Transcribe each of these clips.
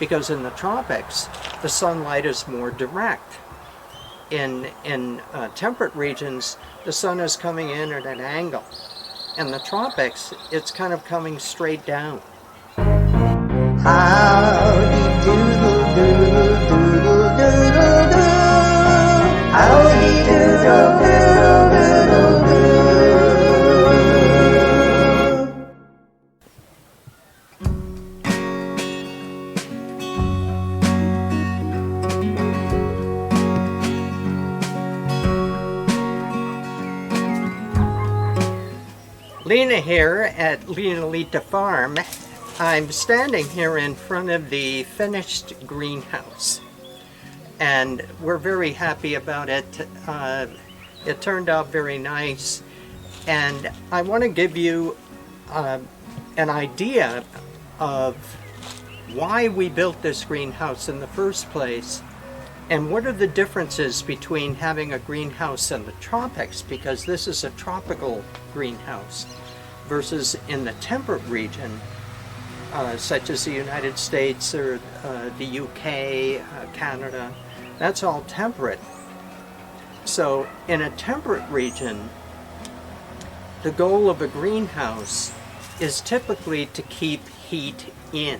because in the tropics, the sunlight is more direct. In temperate regions, the sun is coming in at an angle. In the tropics, it's kind of coming straight down. Howdy doodle do, doodle doodle do. Howdy doodle do, doodle do. Lena here at Angelita Farm. I'm standing here in front of the finished greenhouse, and we're very happy about it. It turned out very nice, and I want to give you an idea of why we built this greenhouse in the first place, and what are the differences between having a greenhouse in the tropics, because this is a tropical greenhouse, versus in the temperate region, such as the United States or the UK, Canada. That's all temperate. So in a temperate region, the goal of a greenhouse is typically to keep heat in.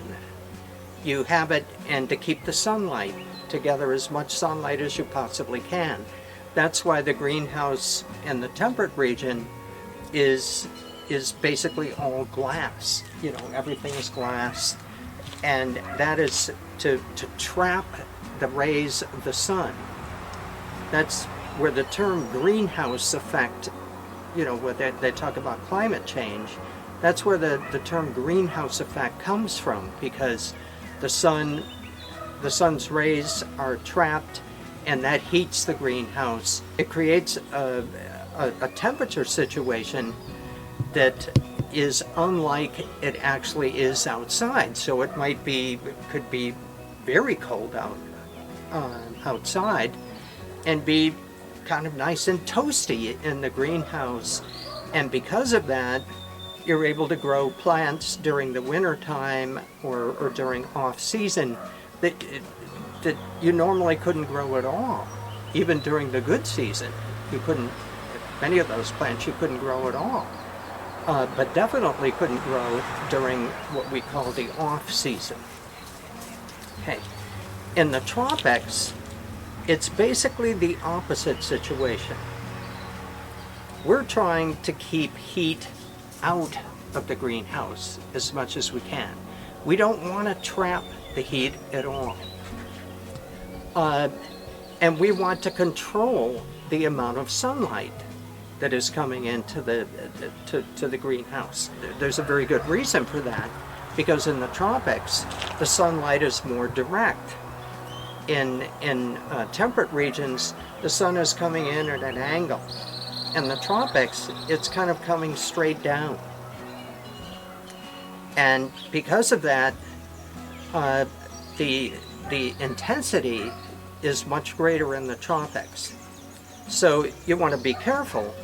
You have it, and to keep the sunlight together, as much sunlight as you possibly can. That's why the greenhouse in the temperate region is basically all glass. You know, everything is glass, and that is to trap the rays of the sun. That's where the term greenhouse effect, you know, where they talk about climate change, that's where the term greenhouse effect comes from, because the sun's rays are trapped, and that heats the greenhouse. It creates a temperature situation that is unlike it actually is outside. So it could be very cold outside, and be kind of nice and toasty in the greenhouse. And because of that, you're able to grow plants during the winter time or during off-season that you normally couldn't grow at all. Even during the good season, you couldn't, many of those plants you couldn't grow at all. But definitely couldn't grow during what we call the off-season. Okay. In the tropics, it's basically the opposite situation. We're trying to keep heat out of the greenhouse as much as we can. We don't want to trap the heat at all. And we want to control the amount of sunlight that is coming into the greenhouse. There's a very good reason for that, because in the tropics, the sunlight is more direct. In temperate regions, the sun is coming in at an angle. In the tropics, it's kind of coming straight down. And because of that, the intensity is much greater in the tropics. So you want to be careful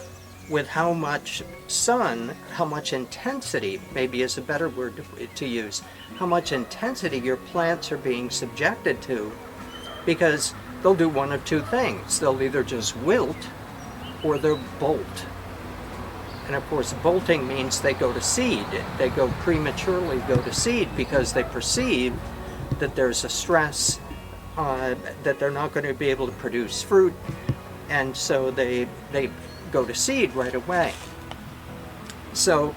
with how much sun, how much intensity, maybe is a better word to use, how much intensity your plants are being subjected to, because they'll do one of two things. They'll either just wilt or they'll bolt. And of course, bolting means they go to seed. They prematurely go to seed because they perceive that there's a stress, that they're not going to be able to produce fruit, and so they go to seed right away. So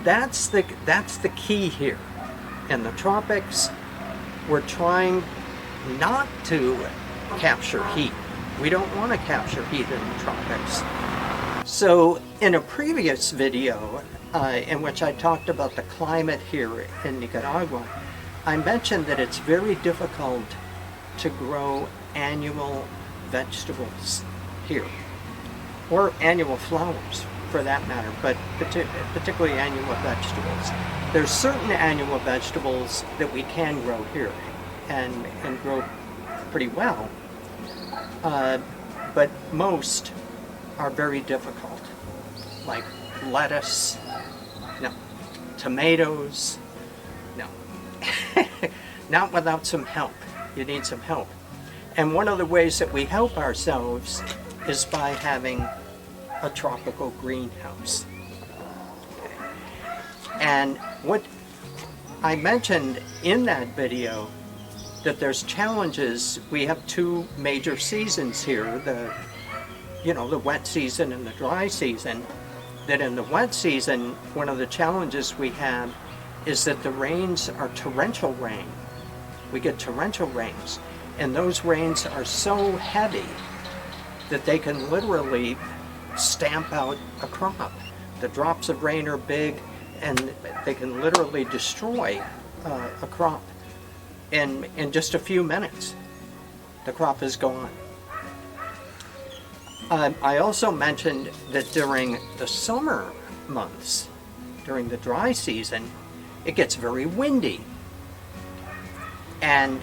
that's the key here. In the tropics, we're trying not to capture heat. We don't want to capture heat in the tropics. So in a previous video in which I talked about the climate here in Nicaragua, I mentioned that it's very difficult to grow annual vegetables here, or annual flowers for that matter, but particularly annual vegetables. There's certain annual vegetables that we can grow here and grow pretty well, but most are very difficult, like lettuce, no. Tomatoes, no. not without some help. You need some help. And one of the ways that we help ourselves is by having a tropical greenhouse. And what I mentioned in that video, that there's challenges. We have two major seasons here, the wet season and the dry season. That in the wet season, one of the challenges we have is that the rains are torrential rain. We get torrential rains, and those rains are so heavy that they can literally stamp out a crop. The drops of rain are big, and they can literally destroy a crop. In just a few minutes, the crop is gone. I also mentioned that during the summer months, during the dry season, it gets very windy. And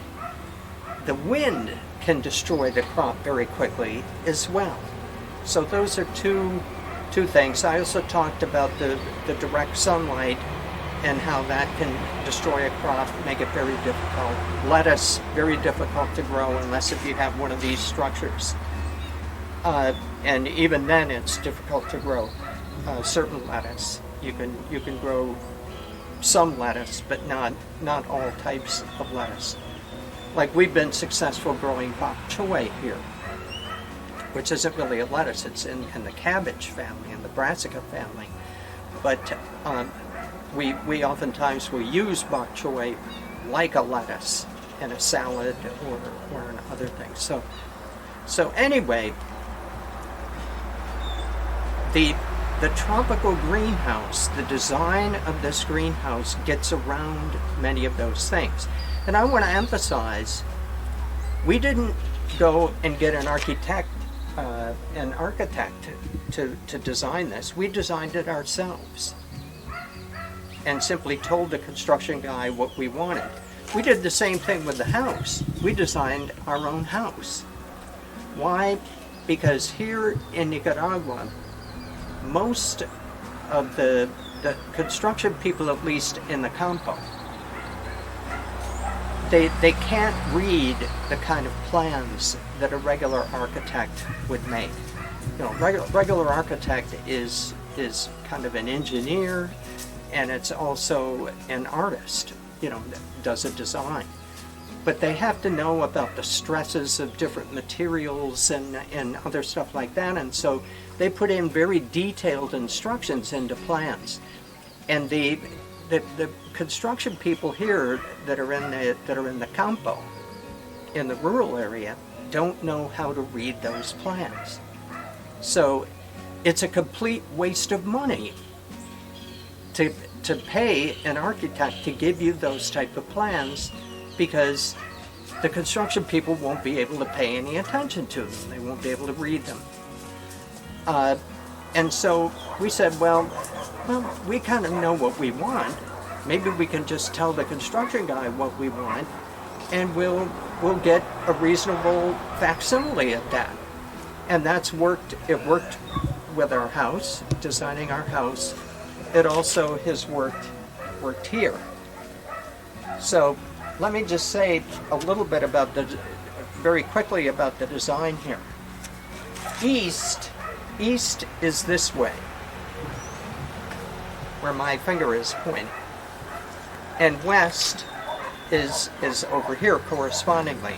the wind can destroy the crop very quickly as well. So those are two things. I also talked about the direct sunlight and how that can destroy a crop, make it very difficult. Lettuce, very difficult to grow unless if you have one of these structures. And even then it's difficult to grow certain lettuce. You can grow some lettuce, but not all types of lettuce. Like we've been successful growing bok choy here, which isn't really a lettuce. It's in the cabbage family, in the brassica family. But we oftentimes will use bok choy like a lettuce in a salad or in other things. So anyway, the tropical greenhouse, the design of this greenhouse gets around many of those things. And I want to emphasize, we didn't go and get an architect to design this. We designed it ourselves and simply told the construction guy what we wanted. We did the same thing with the house. We designed our own house. Why? Because here in Nicaragua, most of the construction people, at least in the campo, they can't read the kind of plans that a regular architect would make. You know, regular architect is kind of an engineer, and it's also an artist, you know, that does a design. But they have to know about the stresses of different materials and other stuff like that, and so they put in very detailed instructions into plans. And the construction people here that are in the campo, in the rural area, don't know how to read those plans. So it's a complete waste of money to pay an architect to give you those type of plans, because the construction people won't be able to pay any attention to them. They won't be able to read them. And so we said, well, we kind of know what we want. Maybe we can just tell the construction guy what we want, and we'll get a reasonable facsimile of that. And that's worked. It worked with our house, designing our house. It also has worked here. So let me just say a little bit about very quickly about the design here. East is this way, where my finger is pointing, and west is over here correspondingly.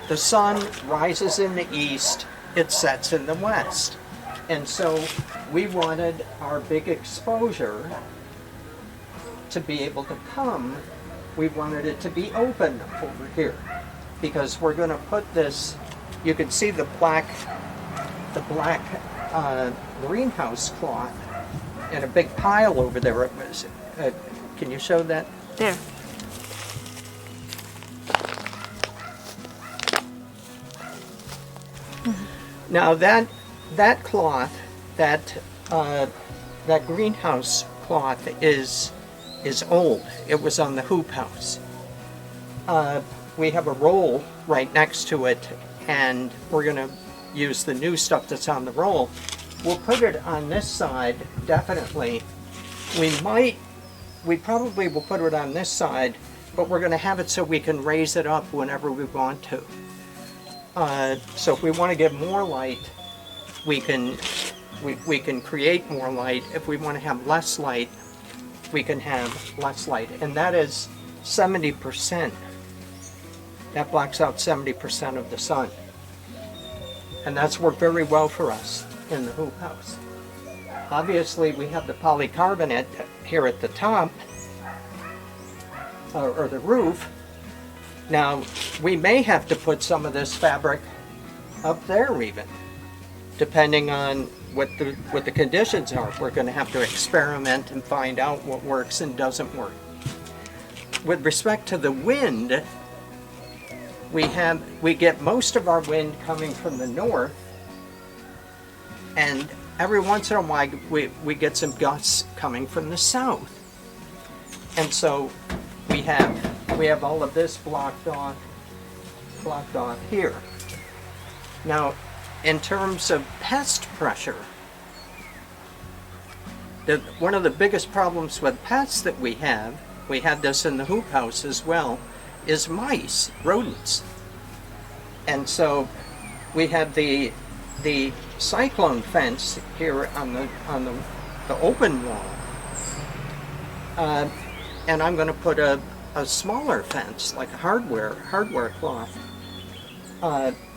The sun rises in the east, it sets in the west. And so we wanted our big exposure to be able to come. We wanted it to be open over here, because we're going to put this, you can see the black greenhouse cloth in a big pile over there. It was, can you show that? There. Now that cloth, that greenhouse cloth is old. It was on the hoop house. We have a roll right next to it, and we're going to use the new stuff that's on the roll. We'll put it on this side, definitely. We probably will put it on this side but we're going to have it so we can raise it up whenever we want to. So if we want to get more light, we can create more light. If we want to have less light, we can have less light. And that is 70%. That blocks out 70% of the sun. And that's worked very well for us in the hoop house. Obviously, we have the polycarbonate here at the top, or the roof. Now, we may have to put some of this fabric up there even, depending on what the conditions are. We're going to have to experiment and find out what works and doesn't work. With respect to the wind, we get most of our wind coming from the north, and every once in a while we get some gusts coming from the south. And so we have all of this blocked off here. Now, in terms of pest pressure, one of the biggest problems with pests that we have this in the hoop house as well, is mice, rodents. And so we have the cyclone fence here on the open wall. And I'm going to put a smaller fence, like a hardware cloth,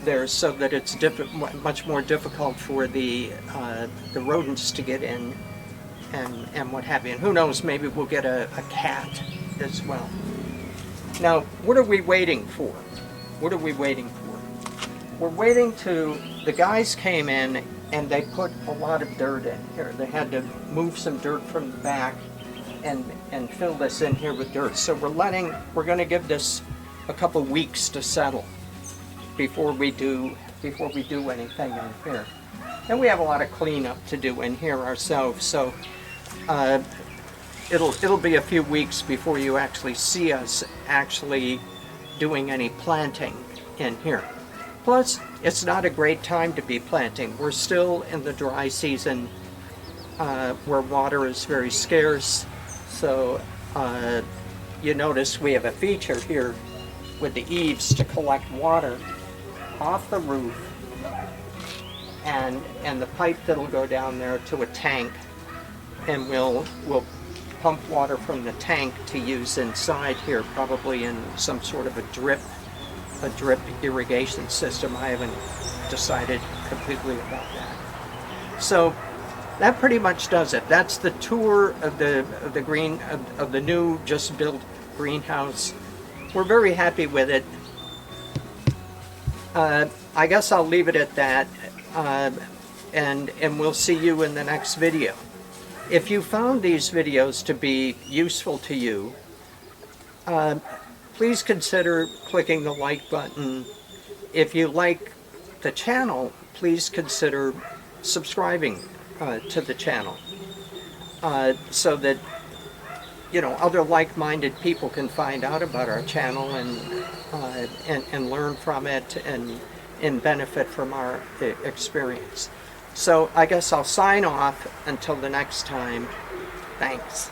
there, so that it's much more difficult for the rodents to get in and what have you. And who knows, maybe we'll get a cat as well. Now, what are we waiting for? What are we waiting for? We're waiting the guys came in and they put a lot of dirt in here. They had to move some dirt from the back and fill this in here with dirt. So we're going to give this a couple weeks to settle before we do anything in here. And we have a lot of cleanup to do in here ourselves. So it'll be a few weeks before you actually see us actually doing any planting in here. Plus, it's not a great time to be planting. We're still in the dry season where water is very scarce. So you notice we have a feature here with the eaves to collect water off the roof and the pipe that'll go down there to a tank, and we'll pump water from the tank to use inside here, probably in some sort of a drip irrigation system. I haven't decided completely about that. So that pretty much does it. That's the tour of the new just built greenhouse. We're very happy with it. I guess I'll leave it at that, and we'll see you in the next video. If you found these videos to be useful to you, please consider clicking the like button. If you like the channel, please consider subscribing to the channel, so that other like-minded people can find out about our channel and learn from it and benefit from our experience. So I guess I'll sign off until the next time. Thanks.